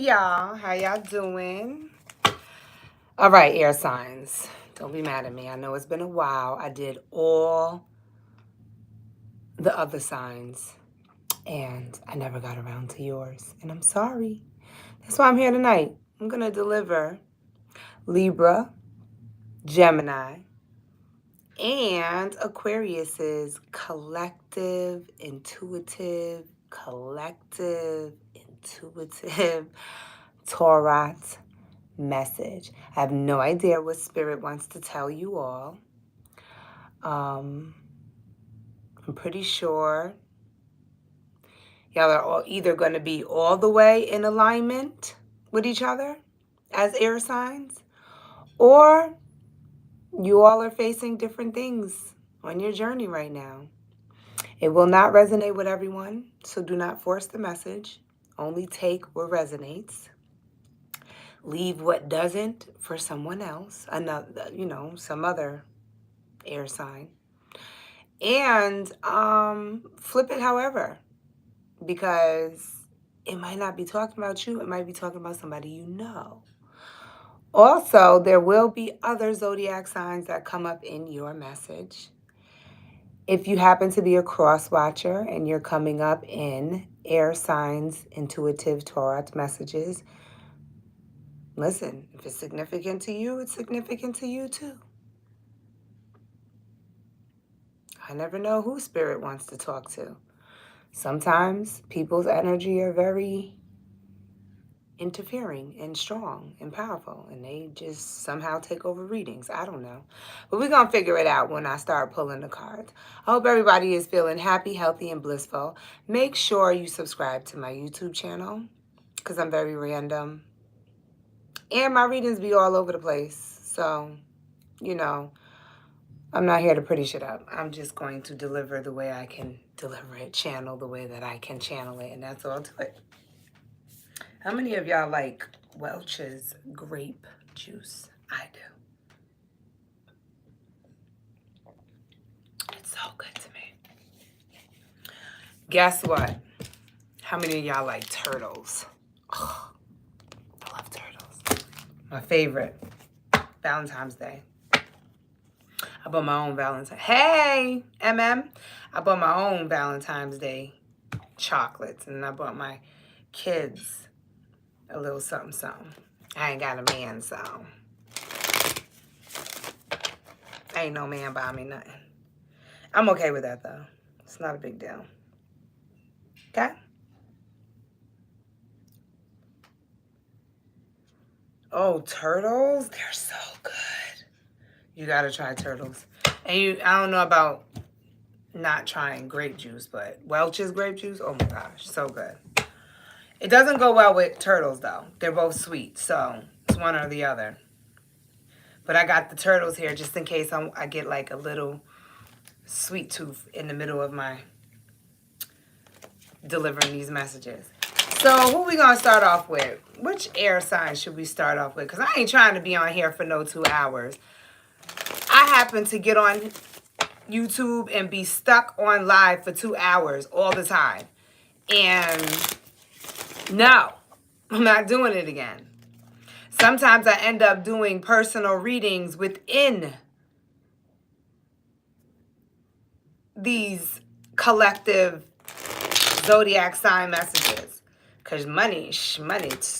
y'all. How y'all doing? All right, air signs. Don't be mad at me. I know it's been a while. I did all the other signs, and I never got around to yours. And I'm sorry. That's why I'm here tonight. I'm going to deliver Libra, Gemini, and Aquarius's collective, intuitive, Torah message. I have no idea what Spirit wants to tell you all. I'm pretty sure y'all are all either going to be all the way in alignment with each other as air signs, or you all are facing different things on your journey right now. It will not resonate with everyone, so do not force the message. Only take what resonates. Leave what doesn't for someone else, another, some other air sign. And flip it however, because it might not be talking about you. It might be talking about somebody you know. Also, there will be other zodiac signs that come up in your message. If you happen to be a cross watcher and you're coming up in air signs, intuitive Torah messages, listen, if it's significant to you, it's significant to you too. I never know who Spirit wants to talk to. Sometimes people's energy are very interfering and strong and powerful, and they just somehow take over readings. I don't know. But we're going to figure it out when I start pulling the cards. I hope everybody is feeling happy, healthy, and blissful. Make sure you subscribe to my YouTube channel because I'm very random. And my readings be all over the place. So, I'm not here to pretty shit up. I'm just going to deliver the way I can deliver it, channel the way that I can channel it, and that's all to it. How many of y'all like Welch's grape juice? I do. It's so good to me. Guess what? How many of y'all like turtles? Oh, I love turtles. My favorite. Valentine's Day. I bought my own Valentine's. Hey, MM. I bought my own Valentine's Day chocolates, and I bought my kids a little something, something. I ain't got a man, so ain't no man buy me nothing. I'm okay with that, though. It's not a big deal. Okay? Oh, turtles? They're so good. You gotta try turtles. And I don't know about not trying grape juice, but Welch's grape juice, oh my gosh, so good. It doesn't go well with turtles, though. They're both sweet, so it's one or the other. But I got the turtles here just in case I get like a little sweet tooth in the middle of my delivering these messages. So who we gonna start off with? Which air sign should we start off with? Because I ain't trying to be on here for no 2 hours. I happen to get on YouTube and be stuck on live for 2 hours all the time. And no, I'm not doing it again. Sometimes I end up doing personal readings within these collective zodiac sign messages. Because money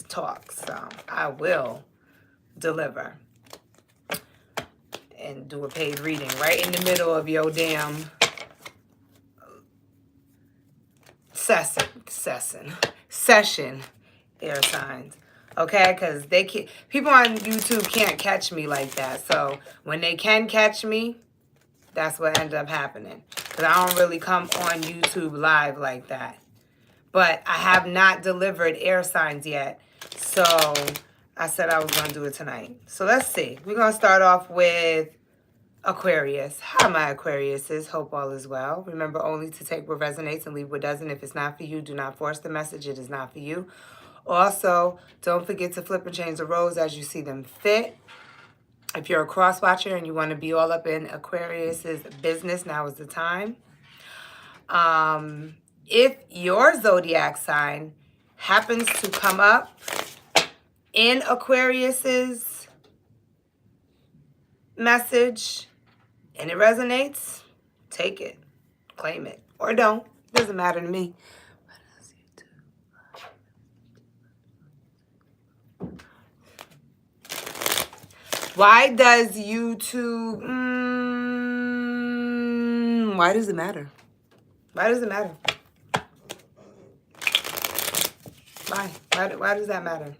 talks. So I will deliver and do a paid reading right in the middle of your damn session air signs. Okay, because people on YouTube can't catch me like that. So when they can catch me, that's what ended up happening. Because I don't really come on YouTube live like that. But I have not delivered air signs yet. So I said I was going to do it tonight. So let's see. We're going to start off with Aquarius. Hi, my Aquariuses. Hope all is well. Remember only to take what resonates and leave what doesn't. If it's not for you, do not force the message. It is not for you. Also, don't forget to flip and change the roles as you see them fit. If you're a cross watcher and you want to be all up in Aquarius's business, now is the time. If your zodiac sign happens to come up in Aquarius's message and it resonates, take it, claim it, or don't. Doesn't matter to me. Why does YouTube, why does it matter? Why does it matter? Why? Why does that matter?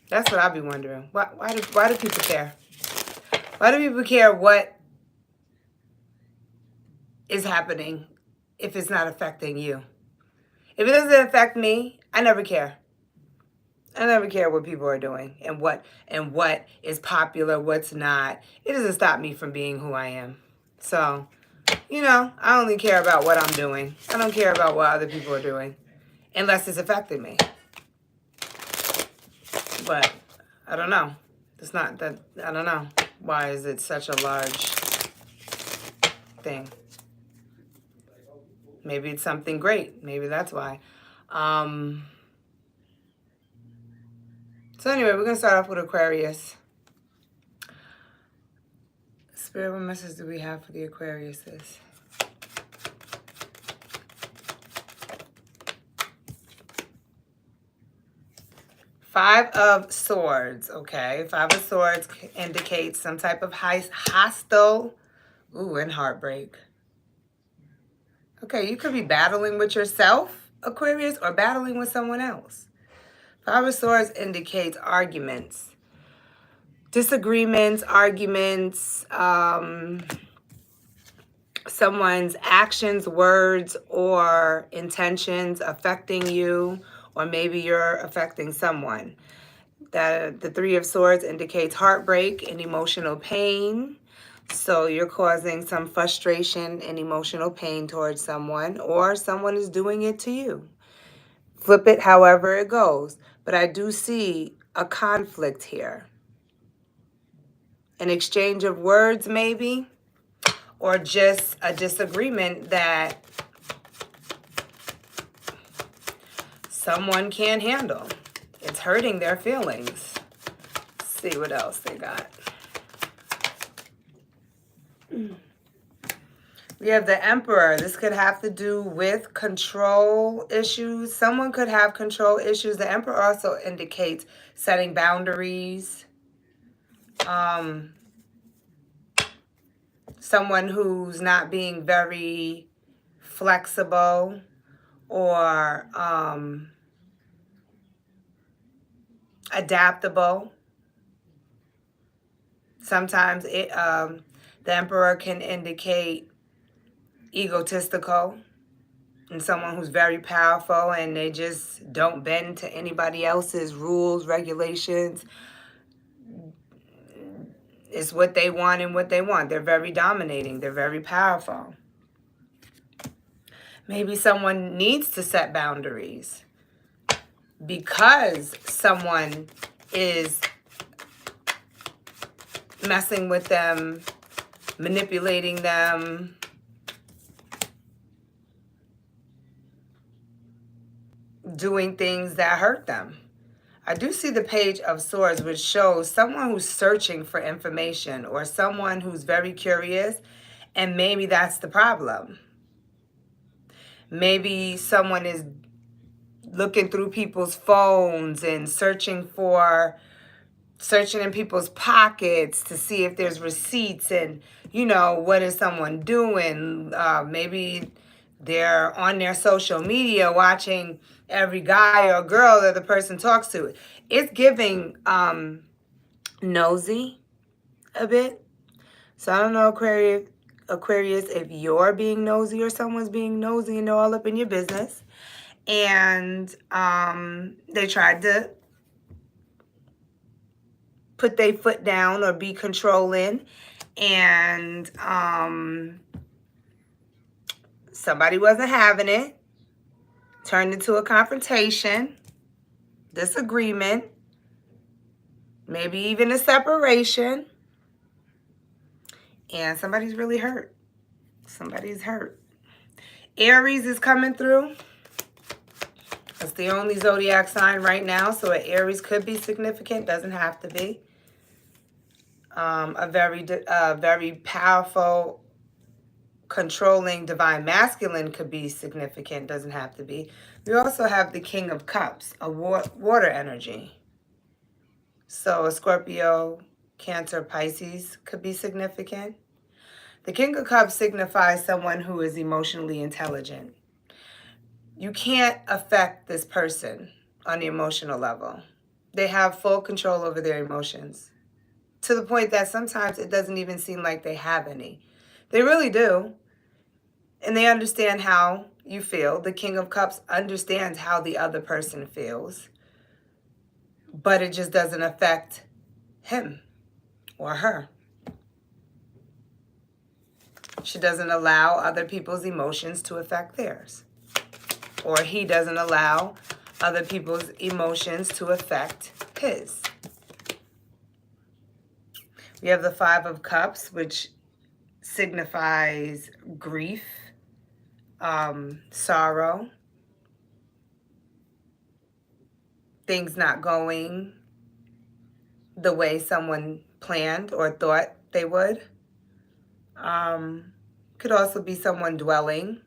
That's what I'll be wondering. Why do people care? Why do people care what is happening if it's not affecting you? If it doesn't affect me, I never care. I never care what people are doing and what is popular, what's not. It doesn't stop me from being who I am. So, you know, I only care about what I'm doing. I don't care about what other people are doing unless it's affecting me. But I don't know. It's not that, I don't know. Why is it such a large thing? Maybe it's something great. Maybe that's why. So anyway, we're going to start off with Aquarius. Spirit, what message do we have for the Aquariuses? Five of Swords, okay? Five of Swords indicates some type of hostile, and heartbreak. Okay, you could be battling with yourself, Aquarius, or battling with someone else. Five of Swords indicates arguments, disagreements, arguments, someone's actions, words, or intentions affecting you, or maybe you're affecting someone. The Three of Swords indicates heartbreak and emotional pain. So you're causing some frustration and emotional pain towards someone, or someone is doing it to you. Flip it however it goes. But I do see a conflict here. An exchange of words maybe, or just a disagreement that someone can't handle. It's hurting their feelings. Let's see what else they got. We have the Emperor. This could have to do with control issues. Someone could have control issues. The Emperor also indicates setting boundaries. Someone who's not being very flexible or adaptable. Sometimes the Emperor can indicate egotistical and someone who's very powerful and they just don't bend to anybody else's rules, regulations. It's what they want and what they want. They're very dominating. They're very powerful. Maybe someone needs to set boundaries because someone is messing with them, manipulating them, doing things that hurt them. I do see the Page of Swords, which shows someone who's searching for information or someone who's very curious, and maybe that's the problem. Maybe someone is looking through people's phones and searching in people's pockets to see if there's receipts and, you know, what is someone doing? Maybe they're on their social media watching every guy or girl that the person talks to. It's giving nosy a bit. So I don't know, Aquarius, if you're being nosy or someone's being nosy and they're all up in your business. And they tried to put their foot down or be controlling. And somebody wasn't having it. Turned into a confrontation, disagreement, maybe even a separation. And somebody's really hurt. Somebody's hurt. Aries is coming through. It's the only zodiac sign right now, so an Aries could be significant. Doesn't have to be. A very powerful, controlling divine masculine could be significant. Doesn't have to be. We also have the King of Cups, a water energy. So a Scorpio, Cancer, Pisces could be significant. The King of Cups signifies someone who is emotionally intelligent. You can't affect this person on the emotional level. They have full control over their emotions, to the point that sometimes it doesn't even seem like they have any. They really do. And they understand how you feel. The King of Cups understands how the other person feels, but it just doesn't affect him or her. She doesn't allow other people's emotions to affect theirs. Or he doesn't allow other people's emotions to affect his. We have the Five of Cups, which signifies grief, sorrow, things not going the way someone planned or thought they would. Could also be someone dwelling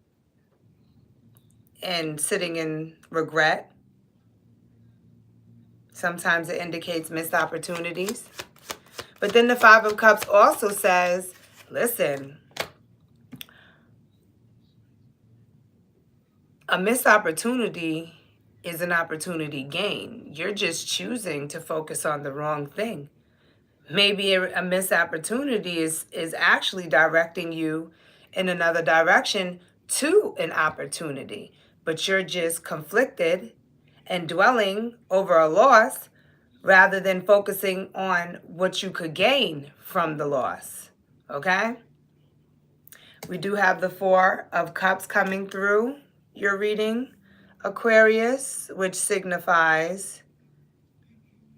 and sitting in regret. Sometimes it indicates missed opportunities. But then the Five of Cups also says, listen, a missed opportunity is an opportunity gained. You're just choosing to focus on the wrong thing. Maybe a missed opportunity is actually directing you in another direction to an opportunity. But you're just conflicted and dwelling over a loss rather than focusing on what you could gain from the loss. Okay? We do have the Four of Cups coming through your reading, Aquarius, which signifies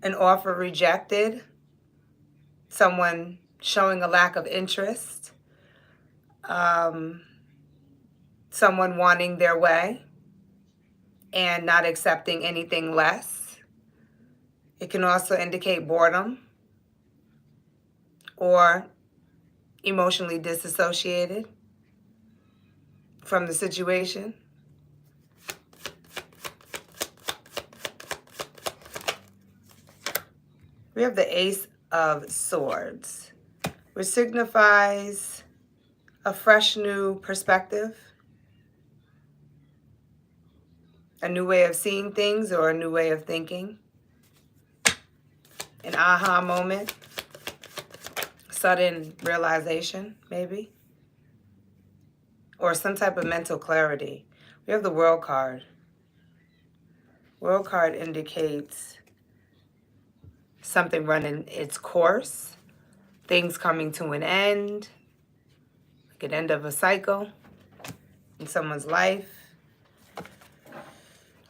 an offer rejected, someone showing a lack of interest, someone wanting their way and not accepting anything less. It can also indicate boredom or emotionally disassociated from the situation. We have the Ace of Swords, which signifies a fresh new perspective, a new way of seeing things or a new way of thinking, an aha moment, sudden realization maybe, or some type of mental clarity. We have the World card. World card indicates something running its course, things coming to an end, like an end of a cycle in someone's life.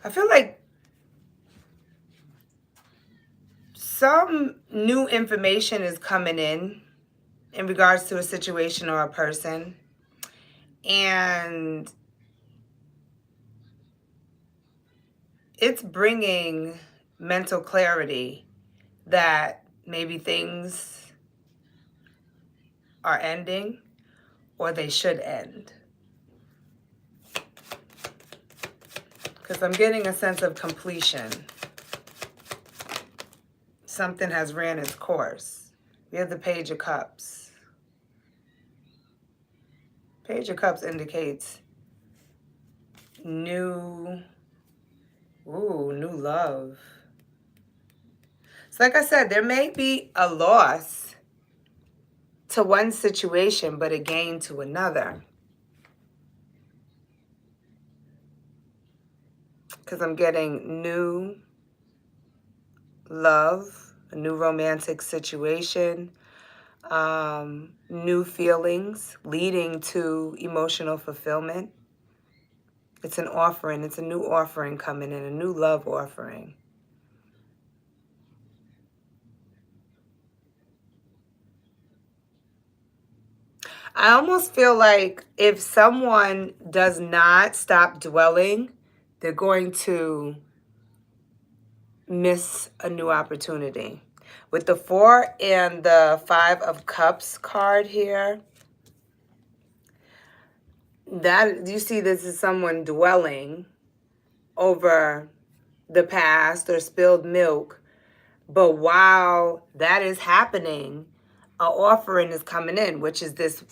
I feel like some new information is coming in regards to a situation or a person, and it's bringing mental clarity that maybe things are ending or they should end. Because I'm getting a sense of completion. Something has ran its course. We have the Page of Cups. Page of Cups indicates new love. So like I said, there may be a loss to one situation, but a gain to another. Because I'm getting new love, a new romantic situation, new feelings leading to emotional fulfillment. It's an offering. It's a new offering coming in, a new love offering. I almost feel like if someone does not stop dwelling, they're going to miss a new opportunity. With the 4 and the 5 of Cups card here, that you see this is someone dwelling over the past or spilled milk. But while that is happening, an offering is coming in, which is this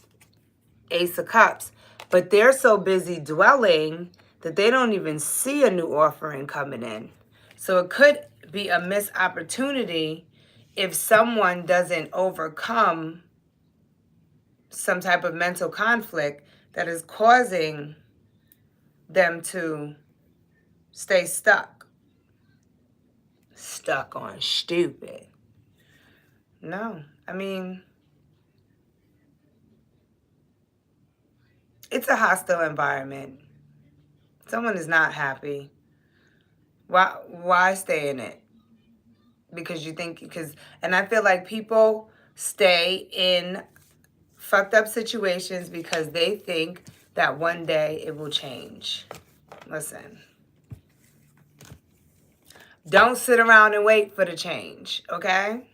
Ace of Cups. But they're so busy dwelling that they don't even see a new offering coming in. So it could be a missed opportunity if someone doesn't overcome some type of mental conflict that is causing them to stay stuck. Stuck on stupid. No, I mean, it's a hostile environment. Someone is not happy. Why stay in it? Because you think, and I feel like people stay in fucked up situations because they think that one day it will change. Listen. Don't sit around and wait for the change, okay?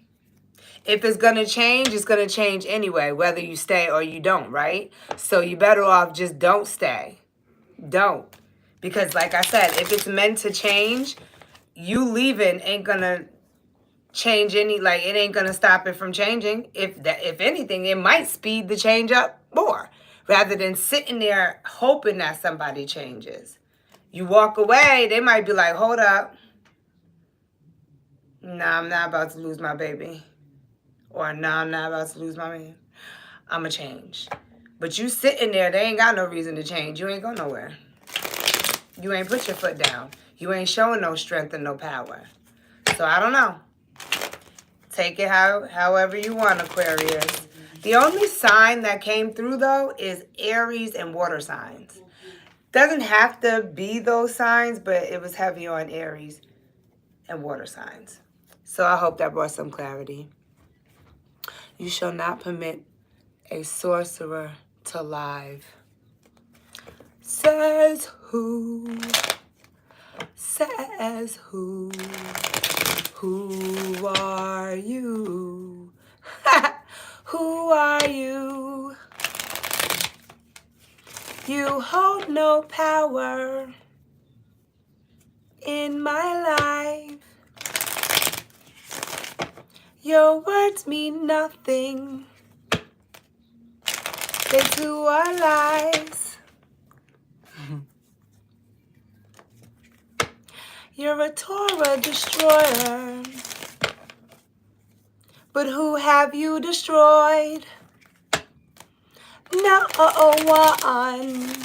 If it's going to change, it's going to change anyway, whether you stay or you don't, right? So you better off just don't stay. Don't. Because like I said, if it's meant to change, you leaving ain't going to change any, like it ain't going to stop it from changing. If anything, it might speed the change up more rather than sitting there hoping that somebody changes. You walk away, they might be like, hold up. Nah, I'm not about to lose my baby. Or nah, I'm not about to lose my man. I'ma change. But you sitting there, they ain't got no reason to change. You ain't go nowhere. You ain't put your foot down. You ain't showing no strength and no power. So I don't know. Take it however you want, Aquarius. The only sign that came through, though, is Aries and water signs. Doesn't have to be those signs, but it was heavy on Aries and water signs. So I hope that brought some clarity. You shall not permit a sorcerer to live. Says who? Says who? Who are you? Who are you? You hold no power in my life. Your words mean nothing. They too are lies. You're a Torah destroyer. But who have you destroyed? No one.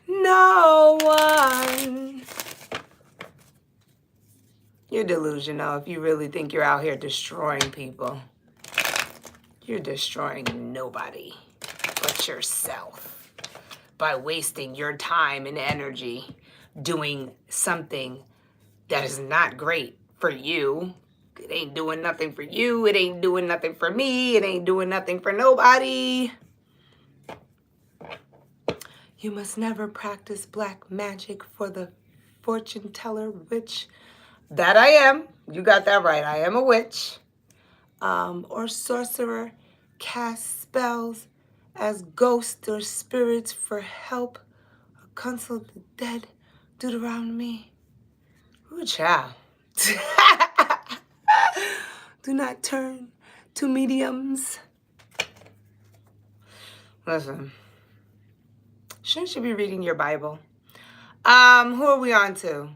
No one. You're delusional if you really think you're out here destroying people. You're destroying nobody but yourself by wasting your time and energy doing something that is not great for you. It ain't doing nothing for you. It ain't doing nothing for me. It ain't doing nothing for nobody. You must never practice black magic for the fortune teller witch. That I am. You got that right. I am a witch. Or sorcerer, cast spells as ghosts or spirits for help, or consult the dead. Deuteronomy. Ooh, child. Do not turn to mediums. Listen. Shouldn't you be reading your Bible? Who are we on to?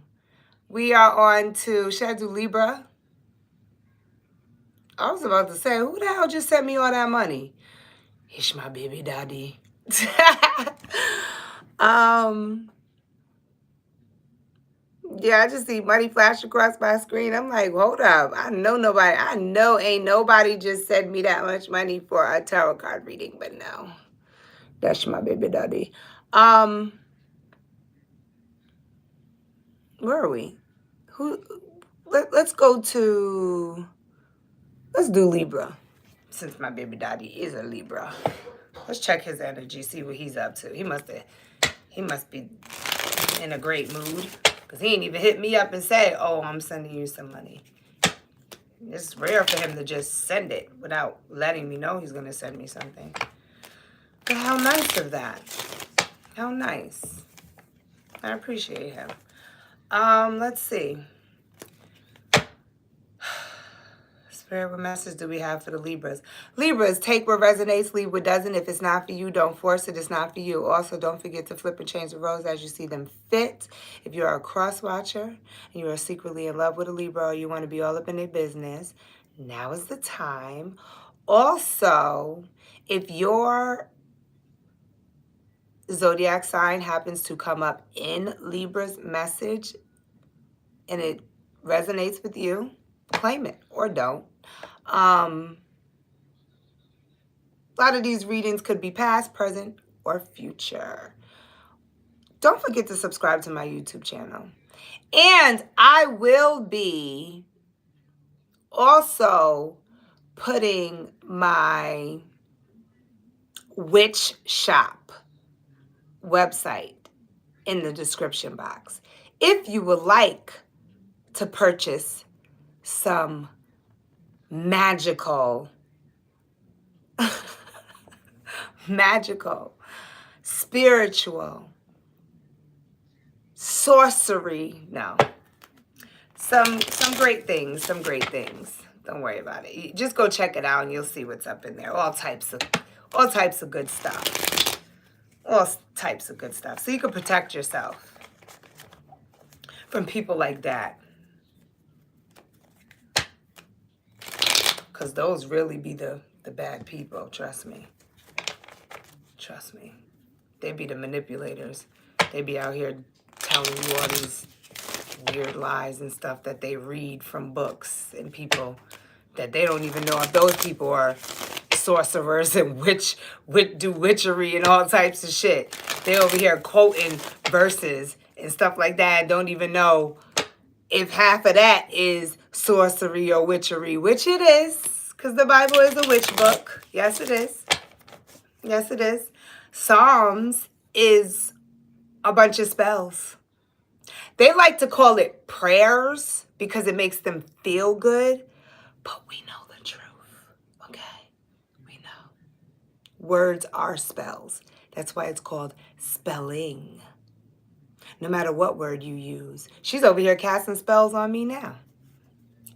We are on to, should I do Libra? I was about to say, who the hell just sent me all that money? It's my baby daddy. Yeah, I just see money flash across my screen. I'm like, hold up. I know ain't nobody just sent me that much money for a tarot card reading, but no. That's my baby daddy. Where are we? Let's go to Let's do Libra, since my baby daddy is a Libra. Let's check his energy, see what he's up to. He must be in a great mood, because he ain't even hit me up and say, oh, I'm sending you some money. It's rare for him to just send it without letting me know he's going to send me something. But how nice of that. How nice. I appreciate him. Let's see. Spirit, what message do we have for the Libras? Libras, take what resonates, leave what doesn't. If it's not for you, don't force it. It's not for you. Also, don't forget to flip and change the roles as you see them fit. If you're a cross watcher and you are secretly in love with a Libra or you want to be all up in their business, now is the time. Also, if your zodiac sign happens to come up in Libra's message and it resonates with you, claim it or don't. A lot of these readings could be past, present, or future. Don't forget to subscribe to my YouTube channel. And I will be also putting my witch shop website in the description box. If you would like to purchase some magical, spiritual, sorcery, no, some great things, Don't worry about it. You just go check it out and you'll see what's up in there. All types of good stuff. All types of good stuff. So you can protect yourself from people like that. Because those really be the bad people, trust me. Trust me. They be the manipulators. They be out here telling you all these weird lies and stuff that they read from books and people that they don't even know if those people are sorcerers and do witchery and all types of shit. They over here quoting verses and stuff like that. Don't even know if half of that is sorcery or witchery, which it is, because the Bible is a witch book. Yes, it is. Yes, it is. Psalms is a bunch of spells. They like to call it prayers because it makes them feel good, but we know the truth, okay? We know. Words are spells. That's why it's called spelling. No matter what word you use. She's over here casting spells on me now.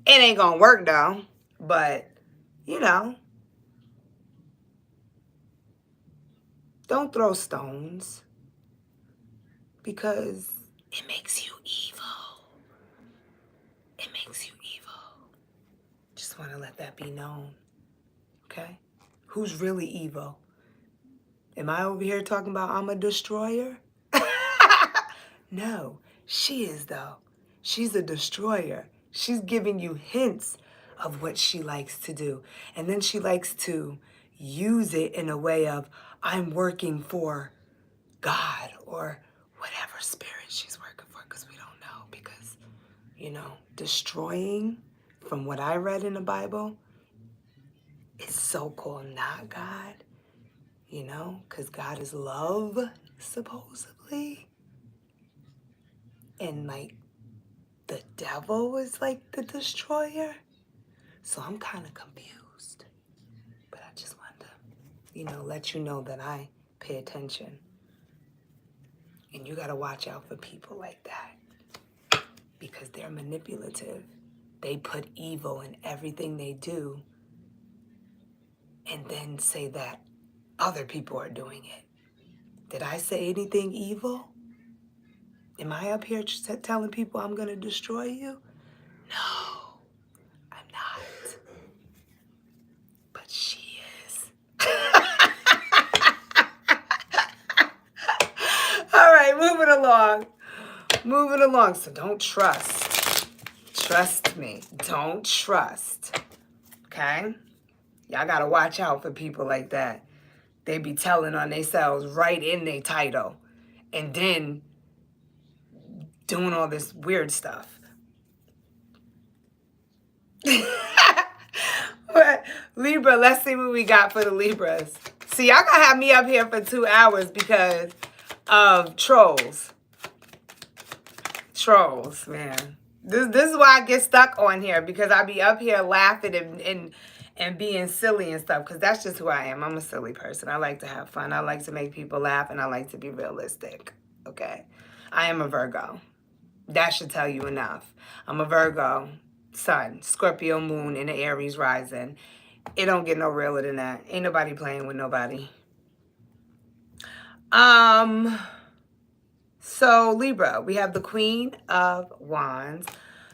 It ain't gonna work though, but, you know. Don't throw stones because it makes you evil. It makes you evil. Just want to let that be known, okay? Who's really evil? Am I over here talking about I'm a destroyer? No, she is though. She's a destroyer. She's giving you hints of what she likes to do. And then she likes to use it in a way of, I'm working for God or whatever spirit she's working for, because we don't know. Because, you know, destroying, from what I read in the Bible, is so-called not God, you know, because God is love, supposedly. And, like, the devil is, like, the destroyer. So I'm kind of confused. But I just wanted to, you know, let you know that I pay attention. And you got to watch out for people like that. Because they're manipulative. They put evil in everything they do. And then say that other people are doing it. Did I say anything evil? Am I up here telling people I'm going to destroy you? No, I'm not. But she is. All right, moving along. Moving along. So don't trust. Trust me. Don't trust. Okay? Y'all got to watch out for people like that. They be telling on themselves right in their title. And then doing all this weird stuff. Libra, let's see what we got for the Libras. See, y'all gonna have me up here for 2 hours because of trolls. Trolls, man. This is why I get stuck on here, because I be up here laughing and being silly and stuff, because that's just who I am. I'm a silly person. I like to have fun. I like to make people laugh, and I like to be realistic. Okay? I am a Virgo. That should tell you enough. I'm a Virgo, Sun, Scorpio moon, and an Aries rising. It don't get no realer than that. Ain't nobody playing with nobody. So Libra, we have the Queen of Wands.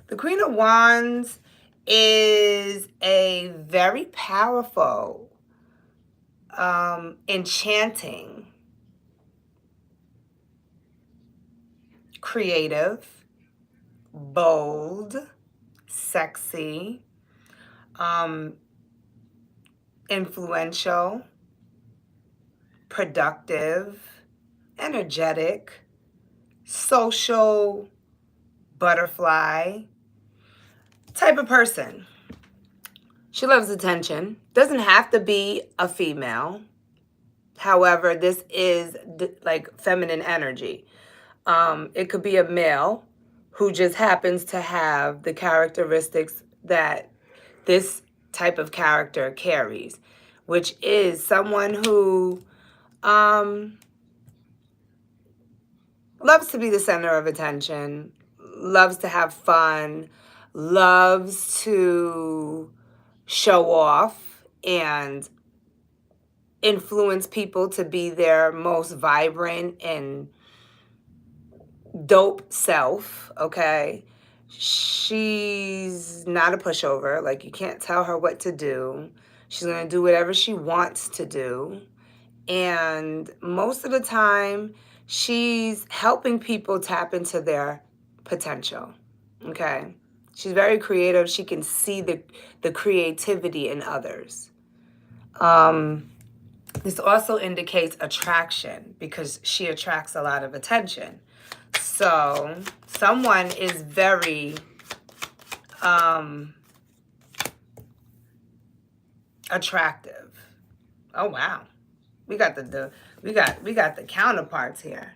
The Queen of Wands is a very powerful, enchanting, creative, bold, sexy, influential, productive, energetic, social butterfly type of person. She loves attention. Doesn't have to be a female. However, this is like feminine energy. It could be a male who just happens to have the characteristics that this type of character carries, which is someone who loves to be the center of attention, loves to have fun, loves to show off and influence people to be their most vibrant and dope self, okay? She's not a pushover. Like, you can't tell her what to do. She's going to do whatever she wants to do. And most of the time, she's helping people tap into their potential, okay? She's very creative. She can see the creativity in others. This also indicates attraction, because she attracts a lot of attention. So someone is very attractive. Oh wow. We got the counterparts here.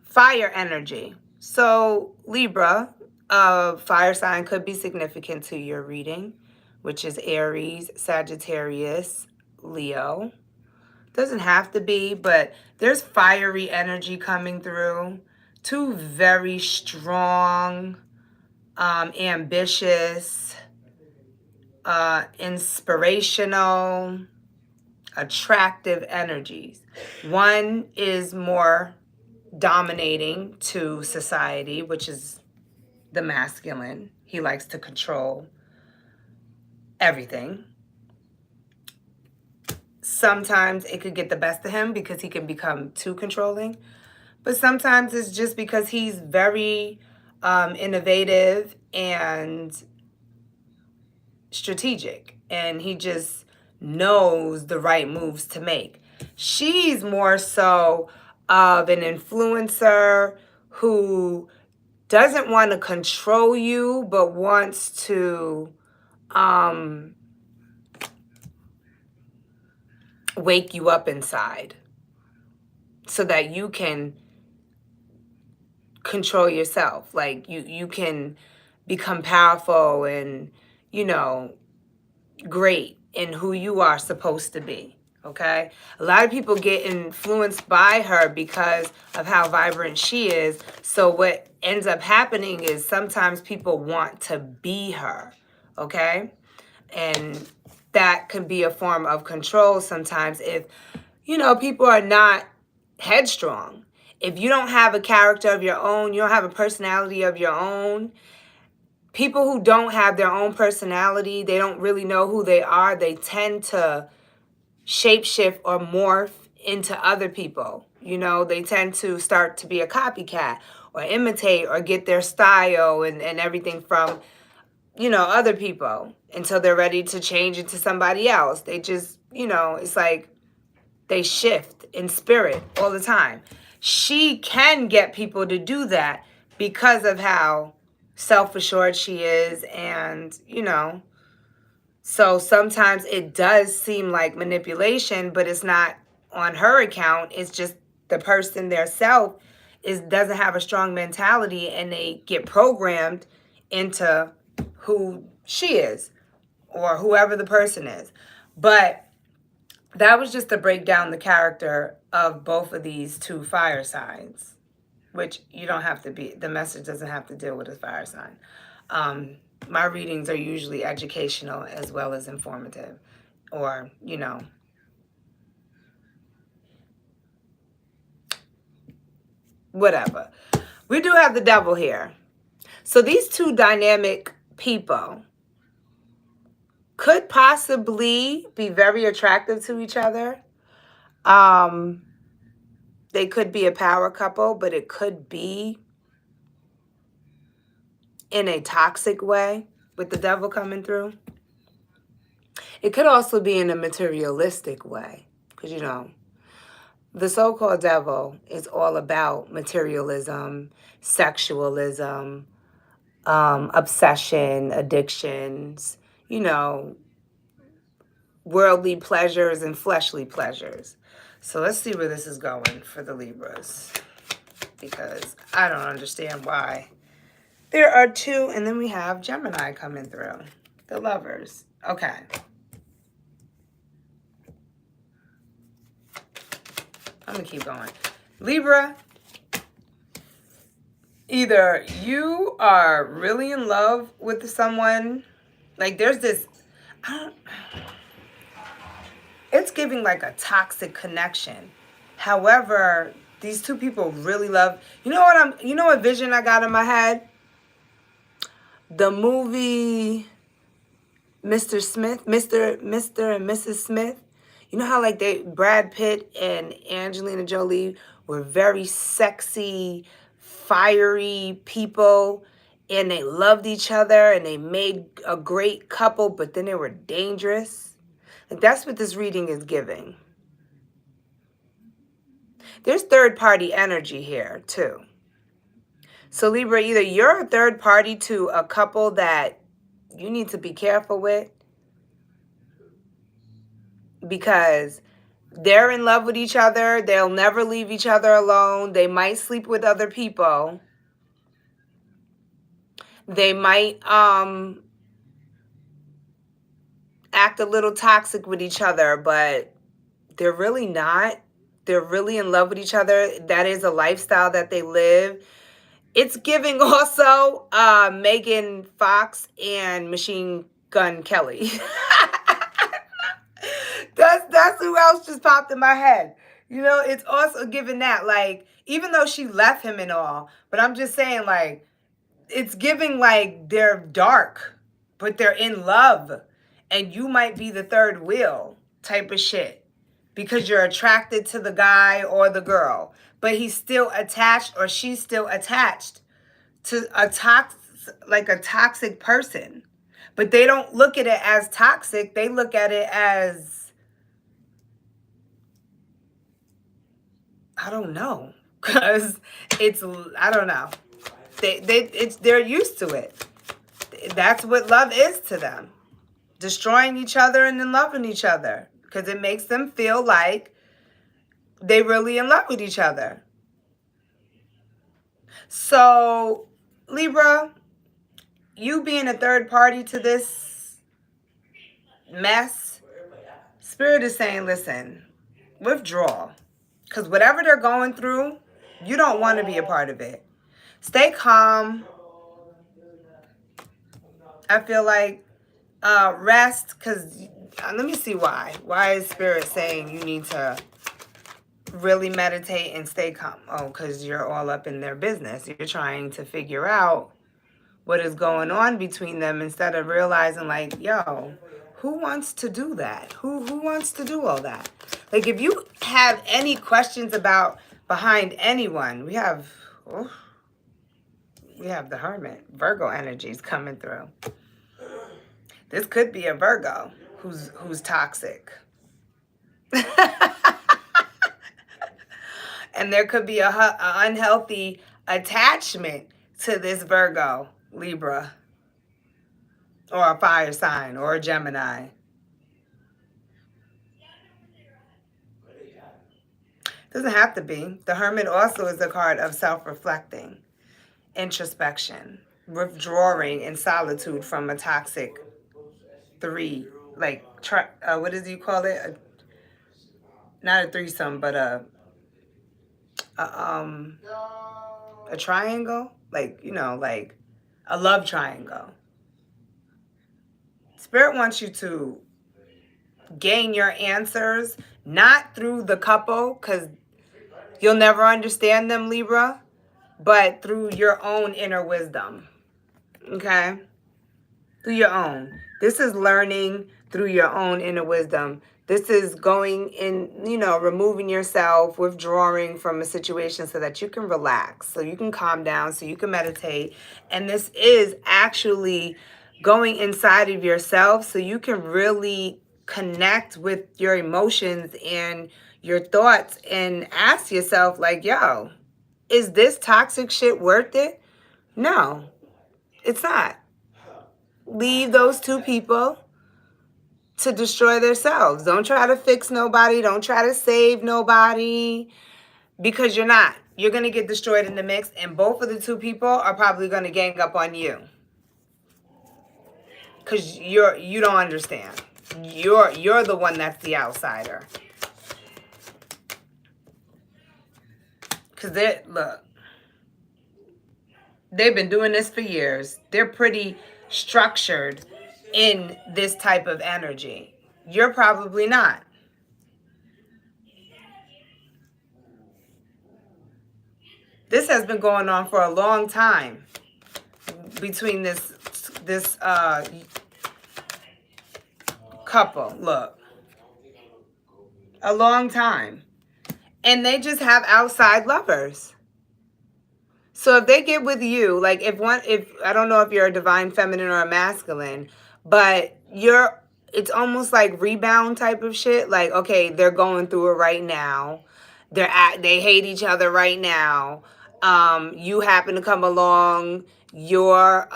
Fire energy. So Libra, fire sign, could be significant to your reading, which is Aries, Sagittarius, Leo. Doesn't have to be, but there's fiery energy coming through. Two very strong, ambitious, inspirational, attractive energies. One is more dominating to society, which is the masculine. He likes to control everything. Sometimes it could get the best of him because he can become too controlling. But sometimes it's just because he's very innovative and strategic. And he just knows the right moves to make. She's more so of an influencer who doesn't want to control you, but wants to wake you up inside so that you can control yourself. Like you can become powerful and, great in who you are supposed to be. Okay? A lot of people get influenced by her because of how vibrant she is. So what ends up happening is sometimes people want to be her. Okay? And that can be a form of control sometimes if, people are not headstrong. If you don't have a character of your own, you don't have a personality of your own, people who don't have their own personality, they don't really know who they are, they tend to shapeshift or morph into other people. They tend to start to be a copycat or imitate or get their style and everything from, other people until they're ready to change into somebody else. They just, it's like they shift in spirit all the time. She can get people to do that because of how self-assured she is and, So sometimes it does seem like manipulation, but it's not on her account. It's just the person theirself doesn't have a strong mentality, and they get programmed into who she is or whoever the person is. But that was just to break down the character of both of these two fire signs, which you don't have to be, the message doesn't have to deal with a fire sign. My readings are usually educational as well as informative, or, you know, whatever. We do have the devil here. So these two dynamic people could possibly be very attractive to each other. They could be a power couple, but it could be in a toxic way with the devil coming through. It could also be in a materialistic way, because, you know, the so-called devil is all about materialism, sexualism, obsession, addictions, you know, worldly pleasures and fleshly pleasures. So let's see where this is going for the Libras, because I don't understand why. There are two, and then we have Gemini coming through. The Lovers. Okay. I'm going to keep going. Libra, either you are really in love with someone, like there's this, it's giving like a toxic connection. However, these two people really love, you know what vision I got in my head? The movie Mr. Smith, Mr. and Mrs. Smith. You know how like Brad Pitt and Angelina Jolie were very sexy, fiery people, and they loved each other and they made a great couple, but then they were dangerous. Like that's what this reading is giving. There's third party energy here too. So Libra, either you're a third party to a couple that you need to be careful with, because they're in love with each other. They'll never leave each other alone. They might sleep with other people. They might act a little toxic with each other, but they're really not. They're really in love with each other. That is a lifestyle that they live. It's giving also Megan Fox and Machine Gun Kelly. That's who else just popped in my head. You know, it's also giving that, like, even though she left him and all, but I'm just saying, like, it's giving like they're dark, but they're in love, and you might be the third wheel type of shit because you're attracted to the guy or the girl, but he's still attached or she's still attached to a toxic person. But they don't look at it as toxic. They look at it as, I don't know, because it's, I don't know. They're used to it. That's what love is to them. Destroying each other and then loving each other, because it makes them feel like they really in love with each other. So, Libra, you being a third party to this mess, Spirit is saying, listen, withdraw. Because whatever they're going through, you don't want to be a part of it. Stay calm. I feel like rest, because let me see why. Why is Spirit saying you need to really meditate and stay calm? Oh, because you're all up in their business. You're trying to figure out what is going on between them instead of realizing, like, yo, who wants to do that? Who wants to do all that? Like, if you have any questions about behind anyone, we have the Hermit. Virgo energies coming through. This could be a Virgo who's toxic. And there could be a unhealthy attachment to this Virgo, Libra. or a fire sign or a Gemini. Doesn't have to be. The Hermit also is a card of self-reflecting, introspection, withdrawing in solitude from a toxic three, like, what does you call it? Not a threesome, but a a triangle, like, like a love triangle. Spirit wants you to gain your answers, not through the couple, because you'll never understand them, Libra, but through your own inner wisdom. Okay? Through your own. This is learning through your own inner wisdom. This is going in, removing yourself, withdrawing from a situation so that you can relax, so you can calm down, so you can meditate. And this is actually going inside of yourself so you can really connect with your emotions and your thoughts and ask yourself, like, yo, is this toxic shit worth it? No, it's not. Leave those two people to destroy themselves. Don't try to fix nobody. Don't try to save nobody, because you're not. You're going to get destroyed in the mix, and both of the two people are probably going to gang up on you because you don't understand. You're the one that's the outsider. Because they've been doing this for years. They're pretty structured in this type of energy. You're probably not. This has been going on for a long time between this couple. Look, a long time. And they just have outside lovers. So if they get with you, like if I don't know if you're a divine feminine or a masculine, but it's almost like rebound type of shit. Like, okay, they're going through it right now. They hate each other right now. You happen to come along, you're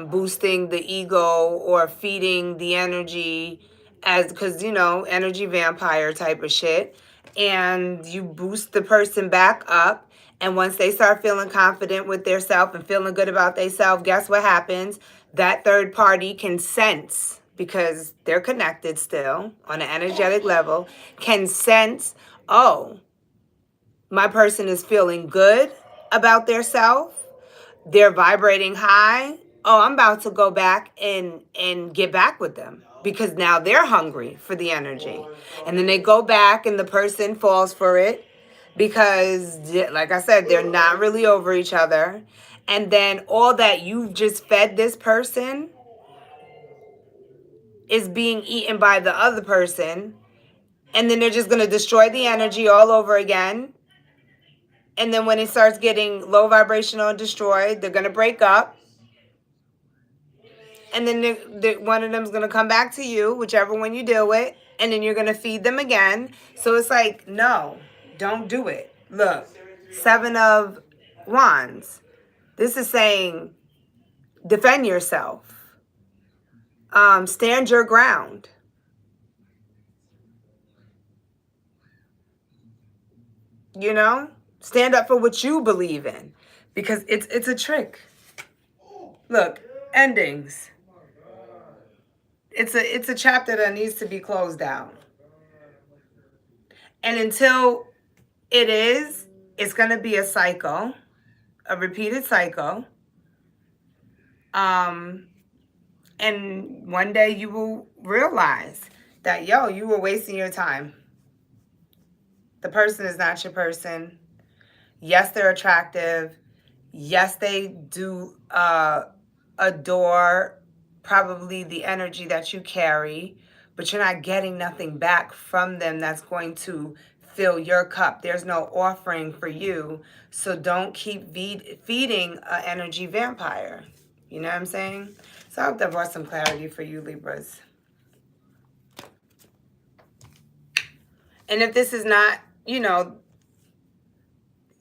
boosting the ego or feeding the energy because, energy vampire type of shit. And you boost the person back up. And once they start feeling confident with their self and feeling good about themselves, guess what happens? That third party can sense, because they're connected still on an energetic level, can sense, oh, my person is feeling good about their self. They're vibrating high. Oh, I'm about to go back and get back with them, because now they're hungry for the energy. And then they go back and the person falls for it because, like I said, they're not really over each other. And then all that you've just fed this person is being eaten by the other person. And then they're just going to destroy the energy all over again. And then when it starts getting low vibrational and destroyed, they're going to break up. And then one of them is going to come back to you, whichever one you deal with. And then you're going to feed them again. So it's like, no, don't do it. Look, 7 of Wands. This is saying defend yourself. Stand your ground. Stand up for what you believe in, because it's a trick. Look, endings. It's a chapter that needs to be closed down. And until it is, it's going to be a cycle, a repeated cycle. And one day you will realize that, you were wasting your time. The person is not your person. Yes, they're attractive. Yes, they do adore probably the energy that you carry, but you're not getting nothing back from them that's going to fill your cup. There's no offering for you. So don't keep feeding an energy vampire. You know what I'm saying? So I hope that brought some clarity for you, Libras. And if this is not,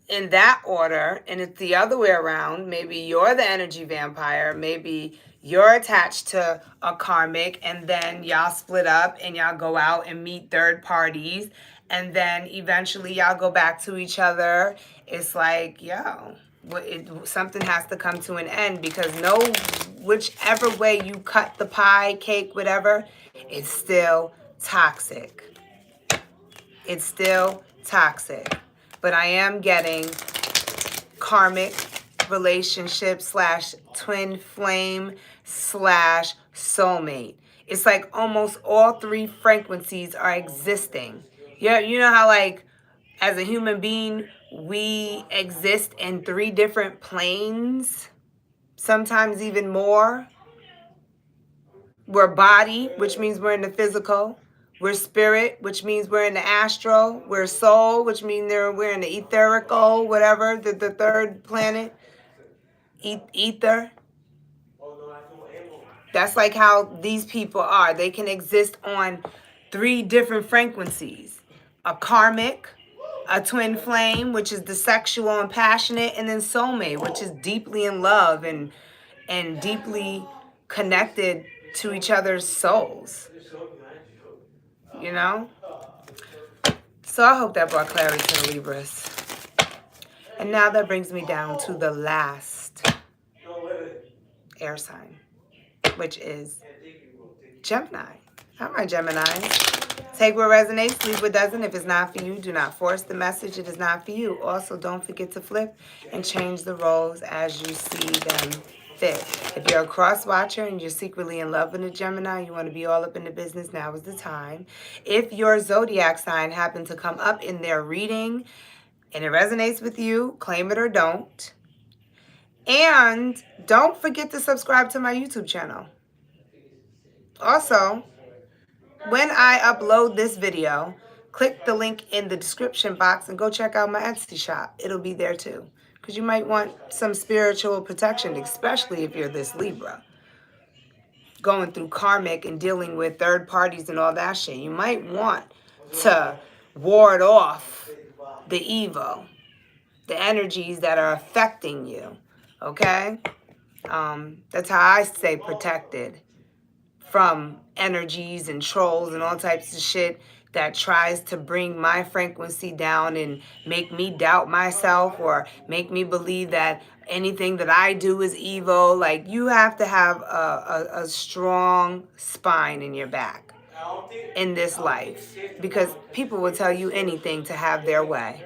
in that order, and it's the other way around, maybe you're the energy vampire, maybe you're attached to a karmic, and then y'all split up and y'all go out and meet third parties, and then eventually y'all go back to each other. It's like, yo, something has to come to an end, because whichever way you cut the pie, cake, whatever, it's still toxic. It's still toxic. But I am getting karmic relationship / twin flame / soulmate. It's like almost all three frequencies are existing. Yeah, you know how like as a human being we exist in 3 different planes, sometimes even more. We're body, which means we're in the physical. We're spirit, which means we're in the astral. We're soul, which means we're in the etherical, whatever, the third planet. Ether. That's like how these people are. They can exist on 3 different frequencies. A karmic, a twin flame, which is the sexual and passionate, and then soulmate, which is deeply in love and deeply connected to each other's souls. You know? So I hope that brought clarity to the Libras. And now that brings me down to the last air sign, which is Gemini. All right, Gemini. Take what resonates, leave what doesn't. If it's not for you, do not force the message. It is not for you. Also, don't forget to flip and change the roles as you see them fit. If you're a cross watcher and you're secretly in love with a Gemini, you want to be all up in the business, now is the time. If your zodiac sign happened to come up in their reading and it resonates with you, claim it or don't. And don't forget to subscribe to my YouTube channel. Also, when I upload this video, click the link in the description box and go check out my Etsy shop. It'll be there too. Because you might want some spiritual protection, especially if you're this Libra. Going through karmic and dealing with third parties and all that shit. You might want to ward off the evil, the energies that are affecting you. Okay? That's how I stay protected from energies and trolls and all types of shit that tries to bring my frequency down and make me doubt myself or make me believe that anything that I do is evil. Like, you have to have a strong spine in your back in this life, because people will tell you anything to have their way.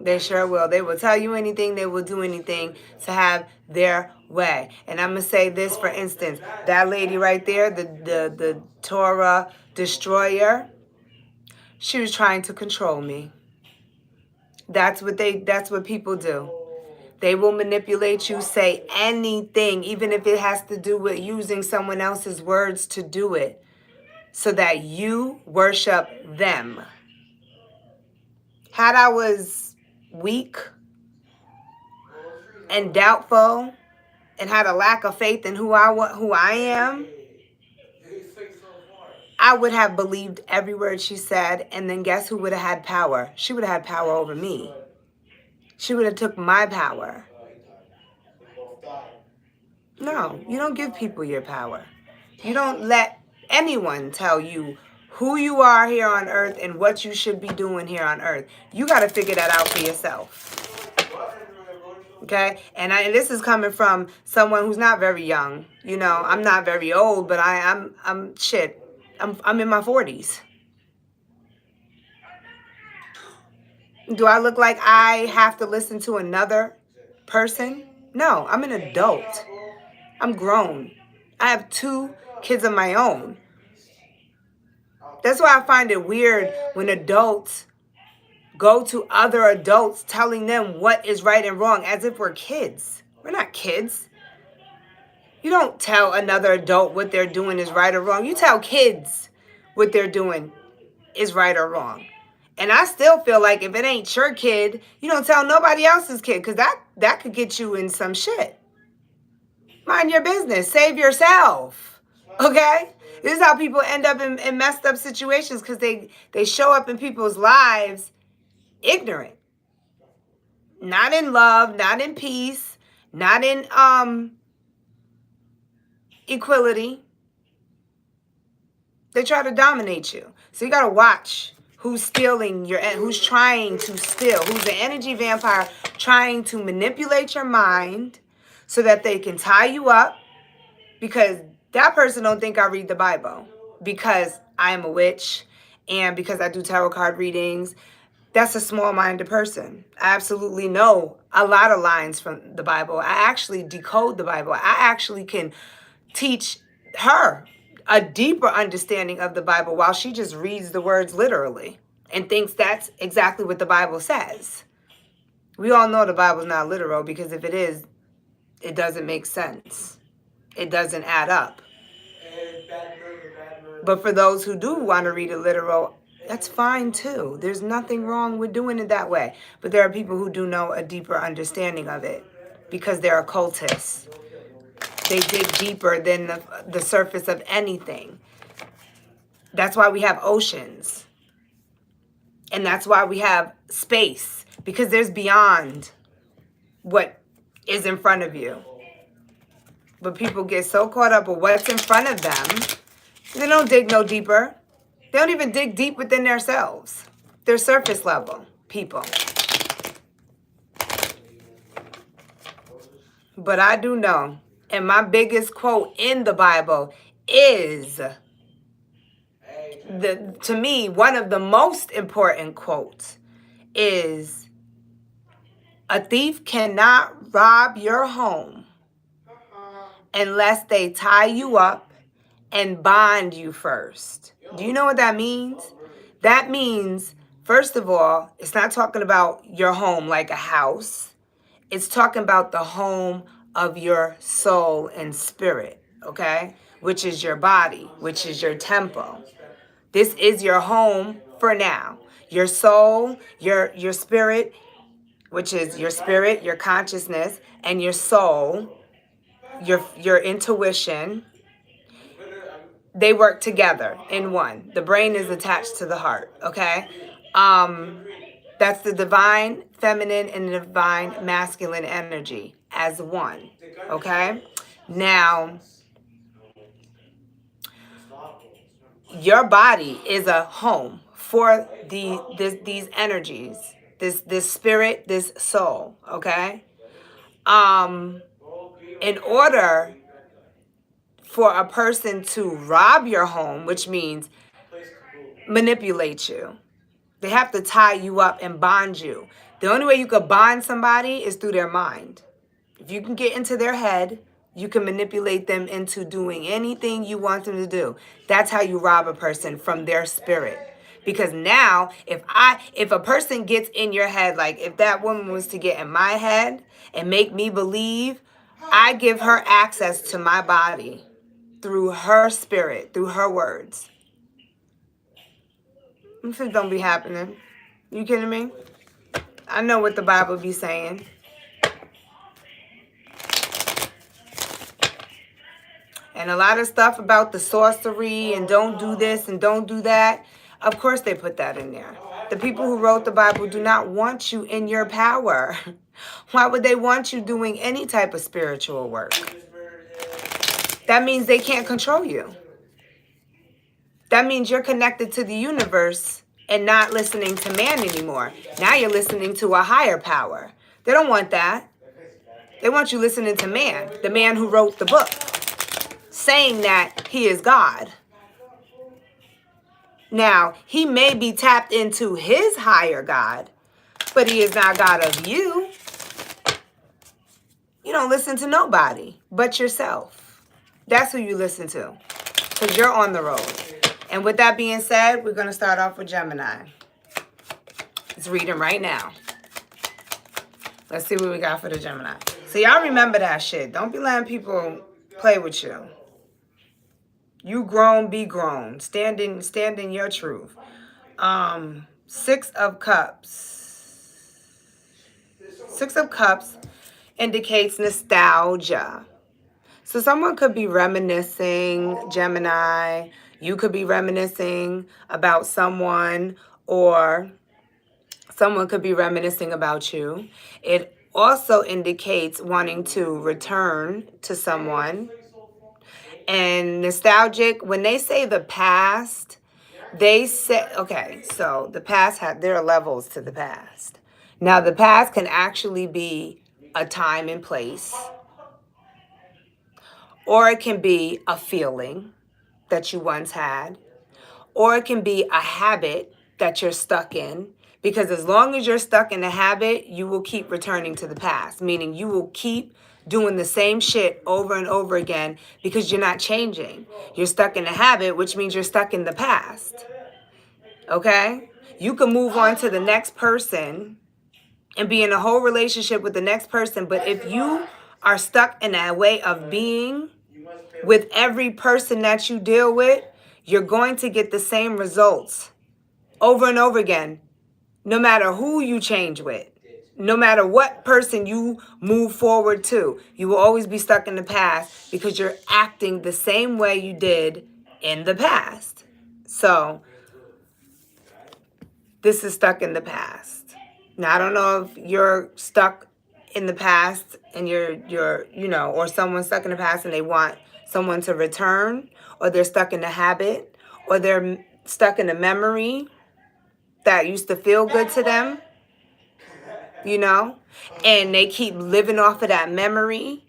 They sure will. They will tell you anything. They will do anything to have their way. And I'm going to say this, for instance, that lady right there, the Torah destroyer, she was trying to control me. That's what people do. They will manipulate you, say anything, even if it has to do with using someone else's words to do it, so that you worship them. Had I was weak and doubtful and had a lack of faith in who I am, I would have believed every word she said, and then guess who would have had power? She would have had power over me. She would have took my power. No, you don't give people your power. You don't let anyone tell you who you are here on earth and what you should be doing here on earth. You got to figure that out for yourself. Okay? And this is coming from someone who's not very young. You know, I'm not very old, but I'm in my 40s. Do I look like I have to listen to another person? No, I'm an adult. I'm grown. I have 2 kids of my own. That's why I find it weird when adults go to other adults telling them what is right and wrong, as if we're kids. We're not kids. You don't tell another adult what they're doing is right or wrong. You tell kids what they're doing is right or wrong. And I still feel like if it ain't your kid, you don't tell nobody else's kid, because that could get you in some shit. Mind your business. Save yourself. Okay? This is how people end up in messed up situations, because they show up in people's lives ignorant. Not in love, not in peace, not in equality. They try to dominate you. So you got to watch who's stealing who's trying to steal, who's an energy vampire trying to manipulate your mind so that they can tie you up, because that person don't think I read the Bible because I am a witch and because I do tarot card readings. That's a small-minded person. I absolutely know a lot of lines from the Bible. I actually decode the Bible. I actually can teach her a deeper understanding of the Bible while she just reads the words literally and thinks that's exactly what the Bible says. We all know the Bible's not literal, because if it is, it doesn't make sense. It doesn't add up. But for those who do want to read it literal, that's fine too. There's nothing wrong with doing it that way. But there are people who do know a deeper understanding of it because they're occultists. They dig deeper than the surface of anything. That's why we have oceans. And that's why we have space, because there's beyond what is in front of you. But people get so caught up with what's in front of them, they don't dig no deeper. They don't even dig deep within themselves. They're surface level people. But I do know, and my biggest quote in the Bible is, to me, one of the most important quotes is, a thief cannot rob your home unless they tie you up and bond you first. Do you know what that means? That means, first of all, it's not talking about your home like a house. It's talking about the home of your soul and spirit, okay? Which is your body, which is your temple. This is your home for now. Your soul, your spirit, which is your spirit, your consciousness, and your soul, your intuition, they work together in one. The brain is attached to the heart, okay? That's the divine feminine and the divine masculine energy as one, okay? Now, your body is a home for these energies, this spirit, this soul, okay? In order for a person to rob your home, which means manipulate you, they have to tie you up and bond you. The only way you could bond somebody is through their mind. If you can get into their head, you can manipulate them into doing anything you want them to do. That's how you rob a person from their spirit. Because now, if a person gets in your head, like if that woman was to get in my head and make me believe, I give her access to my body through her spirit, through her words. This don't be happening. You kidding me? I know what the Bible be saying. And a lot of stuff about the sorcery and don't do this and don't do that. Of course they put that in there. The people who wrote the Bible do not want you in your power. Why would they want you doing any type of spiritual work? That means they can't control you. That means you're connected to the universe and not listening to man anymore. Now you're listening to a higher power. They don't want that. They want you listening to man, the man who wrote the book, saying that he is God. Now, he may be tapped into his higher God, but he is not God of you. You don't listen to nobody but yourself. That's who you listen to, because you're on the road. And with that being said, we're going to start off with Gemini. It's reading right now. Let's see what we got for the Gemini. So y'all remember that shit. Don't be letting people play with you. You grown, be grown. Stand in your truth. 6 of Cups. 6 of Cups indicates nostalgia. So someone could be reminiscing, Gemini. You could be reminiscing about someone, or someone could be reminiscing about you. It also indicates wanting to return to someone. And nostalgic, when they say the past, they say, okay, so the past, there are levels to the past. Now, the past can actually be a time and place, or it can be a feeling that you once had, or it can be a habit that you're stuck in. Because as long as you're stuck in a habit, you will keep returning to the past, meaning you will keep doing the same shit over and over again because you're not changing. You're stuck in a habit, which means you're stuck in the past. Okay? You can move on to the next person and be in a whole relationship with the next person, but if you are stuck in a way of being with every person that you deal with, you're going to get the same results over and over again, no matter who you change with, no matter what person you move forward to. You will always be stuck in the past because you're acting the same way you did in the past. So this is stuck in the past. Now, I don't know if you're stuck in the past and you're, or someone's stuck in the past and they want someone to return, or they're stuck in a habit, or they're stuck in a memory that used to feel good to them, and they keep living off of that memory.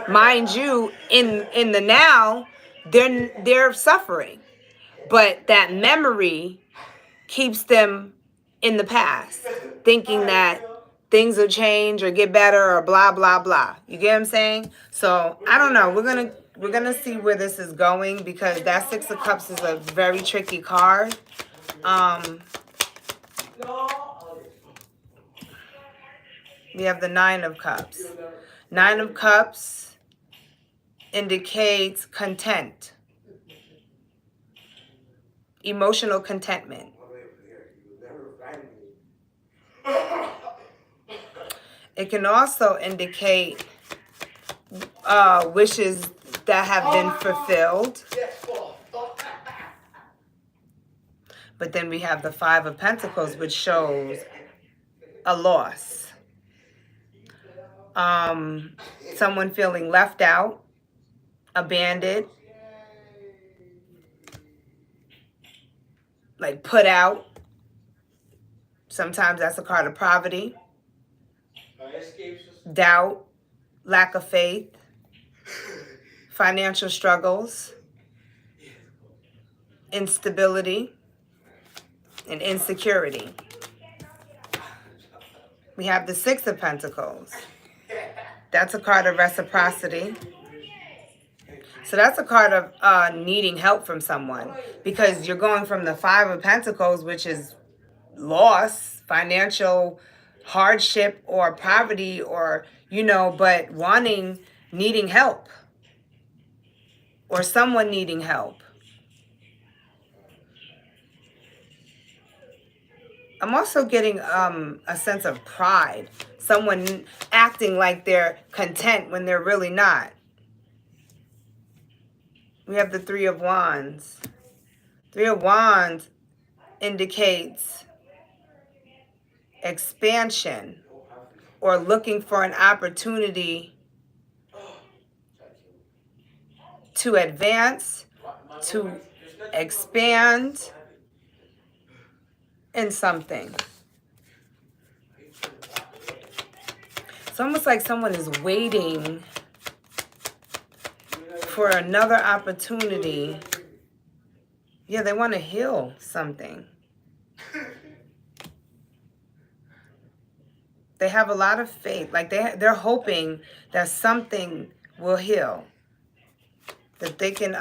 Mind you, in the now, they're suffering, but that memory keeps them in the past, thinking that things will change or get better or blah blah blah. You get what I'm saying? So I don't know. We're gonna see where this is going, because that Six of Cups is a very tricky card. We have the Nine of Cups. Nine of Cups indicates content, emotional contentment. It can also indicate wishes that have been fulfilled. But then we have the Five of Pentacles, which shows a loss. Someone feeling left out, abandoned, like put out. Sometimes that's a card of poverty, doubt, lack of faith, financial struggles, instability, and insecurity. We have the Six of Pentacles. That's a card of reciprocity. So that's a card of needing help from someone, because you're going from the Five of Pentacles, which is loss, financial hardship or poverty, or, but needing help, or someone needing help. I'm also getting a sense of pride. Someone acting like they're content when they're really not. We have the Three of Wands. Three of Wands indicates expansion, or looking for an opportunity to advance, to expand in something. It's almost like someone is waiting for another opportunity. Yeah, they want to heal something. They have a lot of faith. Like they're hoping that something will heal. That they can,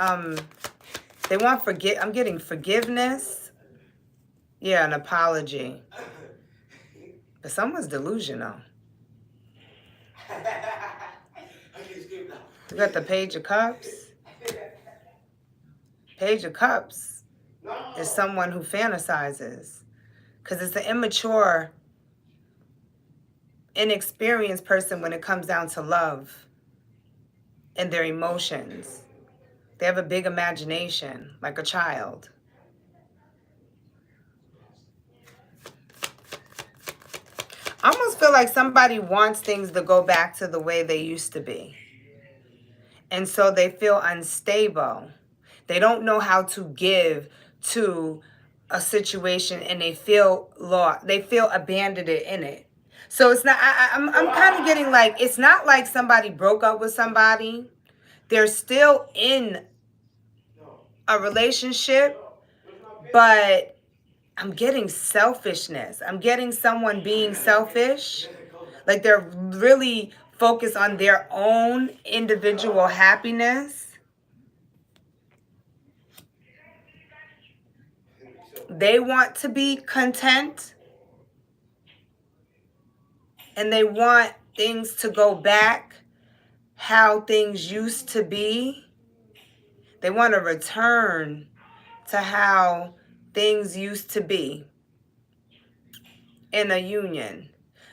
they want I'm getting forgiveness. Yeah, an apology. But someone's delusional. We got the Page of Cups. Page of Cups is someone who fantasizes, because it's an immature, inexperienced person when it comes down to love and their emotions. They have a big imagination, like a child. I almost feel like somebody wants things to go back to the way they used to be. And so they feel unstable. They don't know how to give to a situation, and they feel lost. They feel abandoned in it. So it's not, I'm kind of getting like, it's not like somebody broke up with somebody. They're still in a relationship, but I'm getting selfishness. I'm getting someone being selfish. Like they're really focused on their own individual happiness. They want to be content, and they want things to go back how things used to be. They want to return to how things used to be in a union.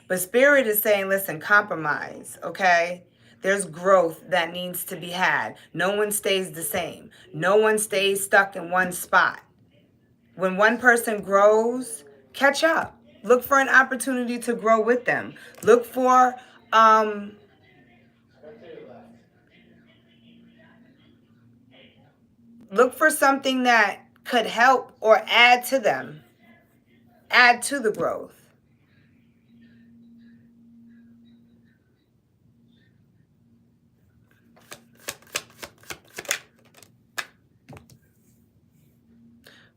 But Spirit is saying, listen, compromise, okay? There's growth that needs to be had. No one stays the same. No one stays stuck in one spot. When one person grows, catch up. Look for an opportunity to grow with them. Look for something that could help or add to them. Add to the growth.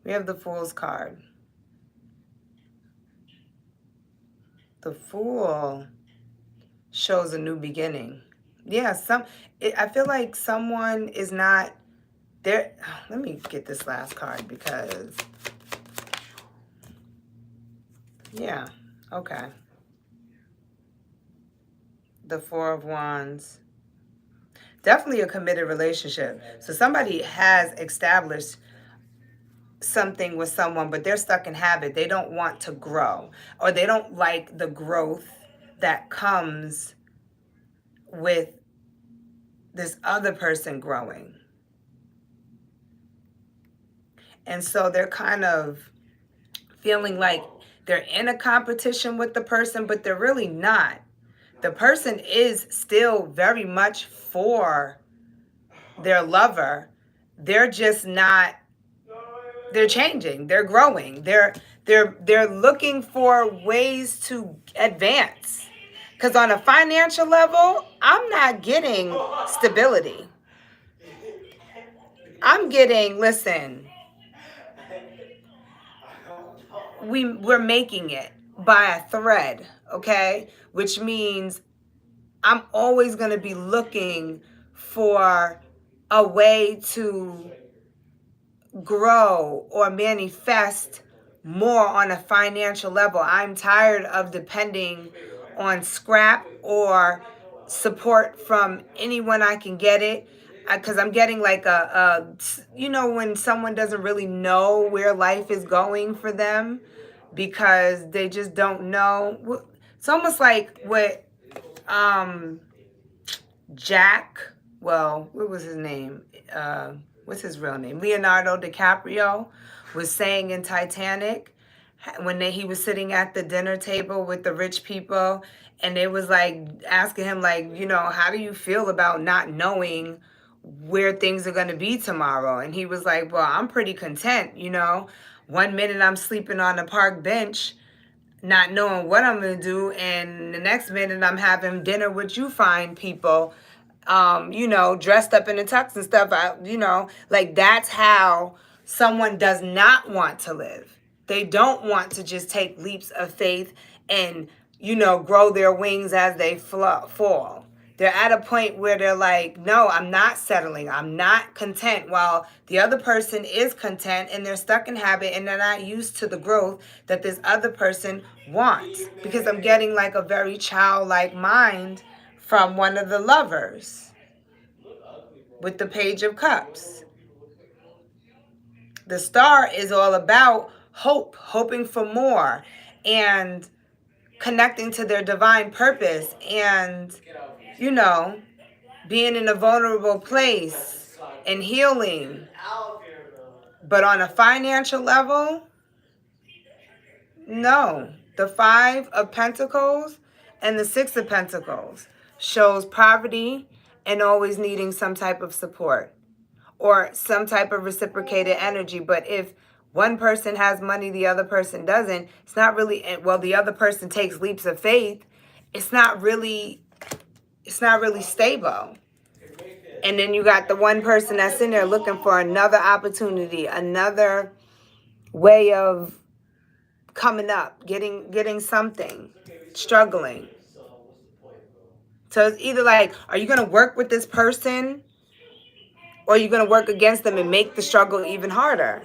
We have the Fool's card. The Fool shows a new beginning. Yeah, I feel like someone is not there. Let me get this last card because, yeah, okay. The Four of Wands. Definitely a committed relationship. So somebody has established something with someone, but they're stuck in habit. They don't want to grow, or they don't like the growth that comes with this other person growing. And so they're kind of feeling like they're in a competition with the person, but they're really not. The person is still very much for their lover. They're just not, they're changing, they're growing. They're looking for ways to advance. Because on a financial level, I'm not getting stability. I'm getting, listen, we're making it by a thread, okay? Which means I'm always going to be looking for a way to grow or manifest more on a financial level. I'm tired of depending on scrap or support from anyone I can get it, because I'm getting like when someone doesn't really know where life is going for them because they just don't know. It's almost like what Jack, well, what was his name? What's his real name? Leonardo DiCaprio was saying in Titanic when he was sitting at the dinner table with the rich people, and they was like asking him, like, how do you feel about not knowing where things are going to be tomorrow? And he was like, well, I'm pretty content, 1 minute I'm sleeping on a park bench not knowing what I'm going to do, and the next minute I'm having dinner with you fine people, dressed up in the tux and stuff. Like that's how someone does not want to live. They don't want to just take leaps of faith and, grow their wings as they fall. They're at a point where they're like, no, I'm not settling. I'm not content, while the other person is content and they're stuck in habit and they're not used to the growth that this other person wants. Because I'm getting like a very childlike mind from one of the lovers with the Page of Cups. The Star is all about hope, hoping for more, and connecting to their divine purpose, and, being in a vulnerable place and healing. But on a financial level, no. The Five of Pentacles and the Six of Pentacles shows poverty and always needing some type of support or some type of reciprocated energy. But if one person has money, the other person doesn't, it's not really, well, the other person takes leaps of faith, it's not really stable. And then you got the one person that's in there looking for another opportunity, another way of coming up, getting something, struggling. So it's either like, are you going to work with this person, or are you going to work against them and make the struggle even harder?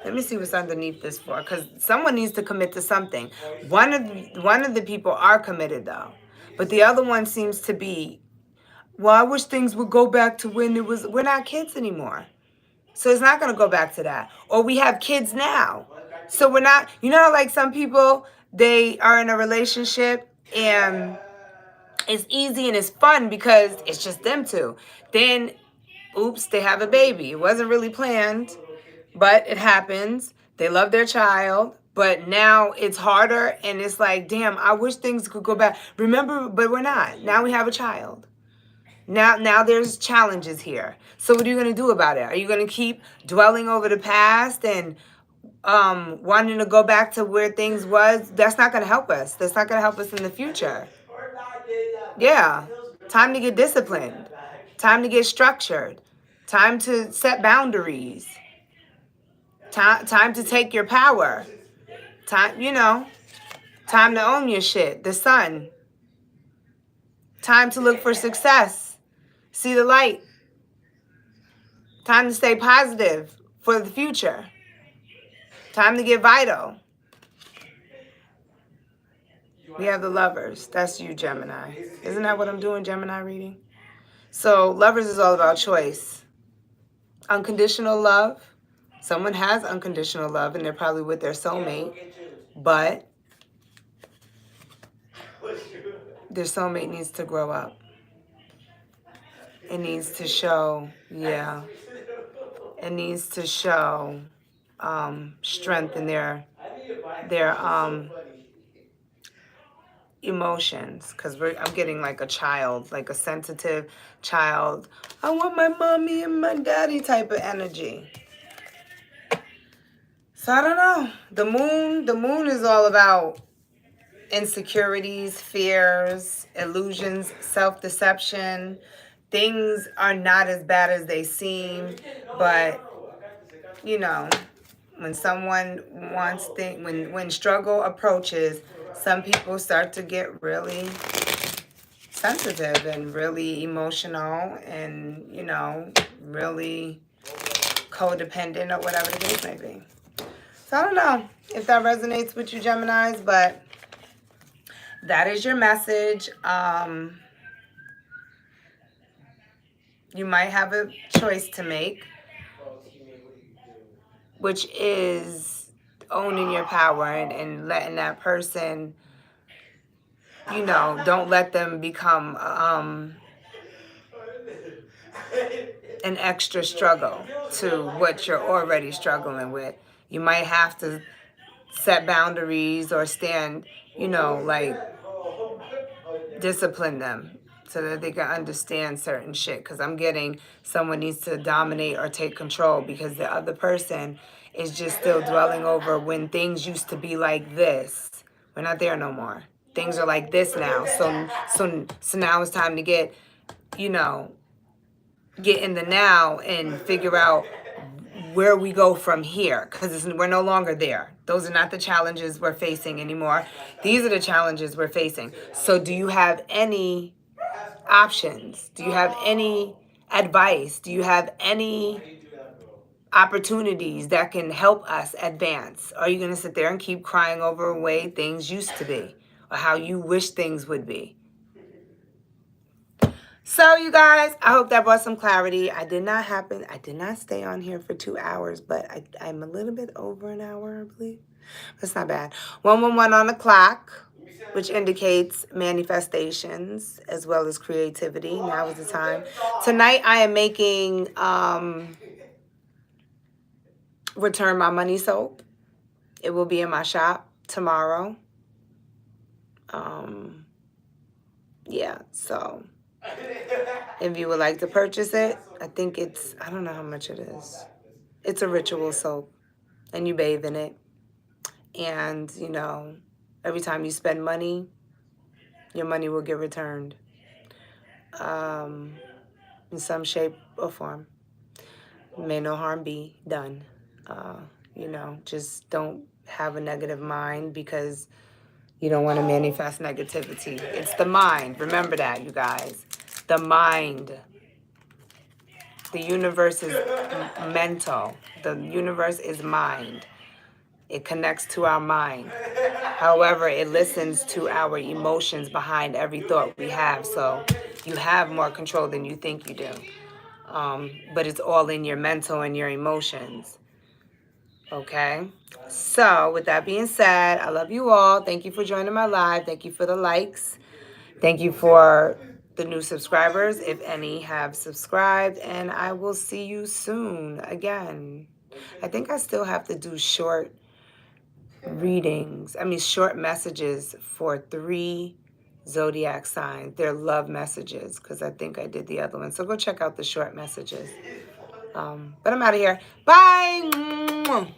Let me see what's underneath this for, because someone needs to commit to something. One of the people are committed though, but the other one seems to be, well, I wish things would go back to when it was, we're not kids anymore. So it's not going to go back to that. Or we have kids now. So we're not, like some people, they are in a relationship and it's easy and it's fun because it's just them two. Then, oops, they have a baby. It wasn't really planned, but it happens. They love their child, but now it's harder and it's like, damn, I wish things could go back. Remember, but we're not. Now we have a child. Now there's challenges here. So what are you going to do about it? Are you going to keep dwelling over the past and wanting to go back to where things was? That's not going to help us. That's not going to help us in the future. Yeah. Time to get disciplined. Time to get structured. Time to set boundaries. Time to take your power. Time to own your shit. The sun. Time to look for success. See the light. Time to stay positive for the future. Time to get vital. We have the Lovers. That's you, Gemini. Isn't that what I'm doing, Gemini reading? So Lovers is all about choice. Unconditional love. Someone has unconditional love and they're probably with their soulmate, but their soulmate needs to grow up. It needs to show, it needs to show strength in their emotions, because I'm getting like a child, like a sensitive child. I want my mommy and my daddy type of energy. So I don't know. The moon is all about insecurities, fears, illusions, self-deception. Things are not as bad as they seem, but when someone wants things, when struggle approaches, some people start to get really sensitive and really emotional and, really codependent or whatever the case may be. So I don't know if that resonates with you, Geminis, but that is your message. You might have a choice to make, which is owning your power and letting that person, don't let them become an extra struggle to what you're already struggling with. You might have to set boundaries or stand, discipline them so that they can understand certain shit. Because I'm getting someone needs to dominate or take control because the other person is just still dwelling over when things used to be like this. We're not there no more. Things are like this now. So now it's time to get in the now and figure out where we go from here, because we're no longer there. Those are not the challenges we're facing anymore. These are the challenges we're facing. So do you have any options? Do you have any advice? Do you have any opportunities that can help us advance? Or are you going to sit there and keep crying over the way things used to be or how you wish things would be? So you guys, I hope that brought some clarity. I did not stay on here for 2 hours, but I'm a little bit over an hour, I believe. That's not bad. 111 on the clock, which indicates manifestations as well as creativity. Now is the time. Tonight I am making Return My Money soap. It will be in my shop tomorrow. Yeah, so If you would like to purchase it, I think it's, I don't know how much it is. It's a ritual soap, and you bathe in it. And, you know, every time you spend money, your money will get returned in some shape or form. May no harm be done. You know, just don't have a negative mind because you don't want to manifest negativity. It's the mind. Remember that, you guys. The mind. The universe is mental. The universe is mind. It connects to our mind. However, it listens to our emotions behind every thought we have. So you have more control than you think you do. But it's all in your mental and your emotions. Okay? So with that being said, I love you all. Thank you for joining my live. Thank you for the likes. Thank you for the new subscribers, if any have subscribed. And I will see you soon again. I think I still have to do short readings. I mean, short messages for 3 zodiac signs. They're love messages because I think I did the other one. So go check out the short messages. But I'm out of here. Bye.